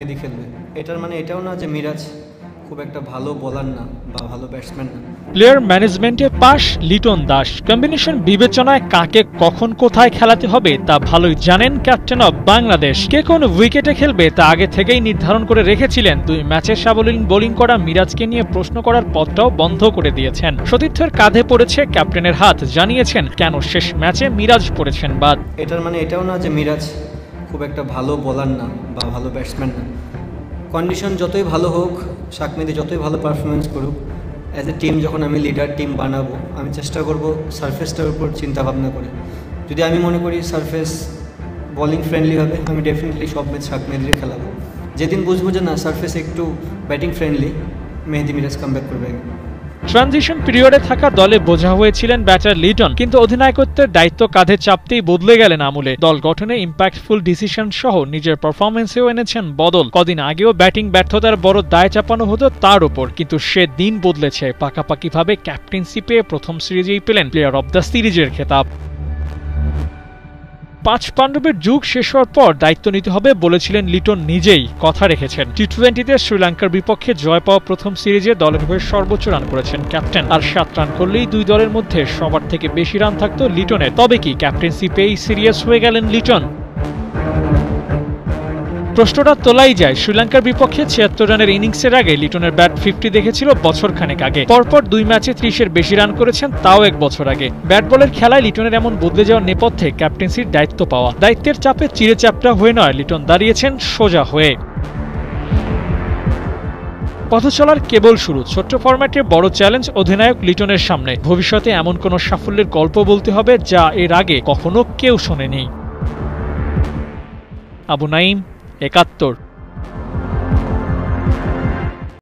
খেলবে। এটার মানে এটাও না যে মিরাজ খুব একটা ভালো বোলার না বা ভালো ব্যাটসম্যান না। প্লেয়ার ম্যানেজমেন্টে পাস লিটন দাস। কম্বিনেশন বিবেচনায় কাকে কখন কোথায় খেলাতে হবে তা ভালোই জানেন ক্যাপ্টেন অব বাংলাদেশ। কে কোন উইকেটে খেলবে তা আগে থেকেই নির্ধারণ করে রেখেছিলেন। 2 ম্যাচে সাবলীল বোলিং করা মিরাজকে নিয়ে প্রশ্ন করার পথটাও বন্ধ করে দিয়েছেন। সতীর্থের কাঁধে পড়েছে ক্যাপ্টেনের হাত, জানিয়েছেন কেন শেষ ম্যাচে মিরাজ পড়েছেন বাদ। এটার মানে এটাও না যে মিরাজ খুব একটা ভালো বোলার না বা ভালো ব্যাটসম্যান না। কন্ডিশন যতই ভালো হোক, শাক মেহেদী যতই ভালো পারফরমেন্স করুক, অ্যাজ এ টিম যখন আমি লিডার টিম বানাবো, আমি চেষ্টা করব সারফেসটার উপর চিন্তা ভাবনা করে। যদি আমি মনে করি সারফেস বোলিং ফ্রেন্ডলি হবে, আমি ডেফিনেটলি সব ম্যাচ শাক মেহেদীকে খেলাবো। যেদিন বুঝবো যে না সারফেস একটু ব্যাটিং ফ্রেন্ডলি, মেহেদী মিরাজ কামব্যাক করবে। ট্রানজিশন পিরিয়ডে থাকা দলে বোঝা হয়েছিলেন ব্যাটার লিটন, কিন্তু অধিনায়কত্বের দায়িত্ব কাঁধে চাপতেই বদলে গেলেন আমূলে। দল গঠনে ইম্প্যাক্টফুল ডিসিশন সহ নিজের পারফরমেন্সেও এনেছেন বদল। কদিন আগেও ব্যাটিং ব্যর্থতার বড় দায় চাপানো হতো তার উপর, কিন্তু সে দিন বদলেছে। পাকাপাকিভাবে ক্যাপ্টেন্সি পেয়ে প্রথম সিরিজেই পেলেন প্লেয়ার অব দ্য সিরিজের খেতাব। 5 পাণ্ডবের যুগ শেষ হওয়ার পর দায়িত্ব নিতে হবে বলেছিলেন লিটন নিজেই, কথা রেখেছেন। টি-20তে শ্রীলঙ্কার বিপক্ষে জয় পাওয়া প্রথম সিরিজে দলের হয়ে সর্বোচ্চ রান করেছেন ক্যাপ্টেন। আর 7 রান করলেই 2 দলের মধ্যে সবার থেকে বেশি রান থাকতো লিটনের। তবে কি ক্যাপ্টেন্সি পেয়েই সিরিয়াস হয়ে গেলেন লিটন? প্রশ্নটা তোলাই যায়। শ্রীলঙ্কার বিপক্ষে 76 রানের ইনিংসের আগে লিটনের ব্যাট 50 দেখেছিল বছরখানেক আগে। পরপর 2 ম্যাচে 30-এর বেশি রান করেছেন, তাও 1 বছর আগে। ব্যাট বলের খেলায় লিটনের এমন বদলে যাওয়ার নেপথ্যে ক্যাপ্টেন্সির দায়িত্ব পাওয়া। দায়িত্বের চাপে চিড়ে চ্যাপটা হয়ে নয়, লিটন দাঁড়িয়েছেন সোজা হয়ে। পথ চলার কেবল শুরু। ছোট্ট ফরম্যাটে বড় চ্যালেঞ্জ অধিনায়ক লিটনের সামনে। ভবিষ্যতে এমন কোন সাফল্যের গল্প বলতে হবে যা এর আগে কখনো কেউ শোনেনি। আবু নাইম, 71।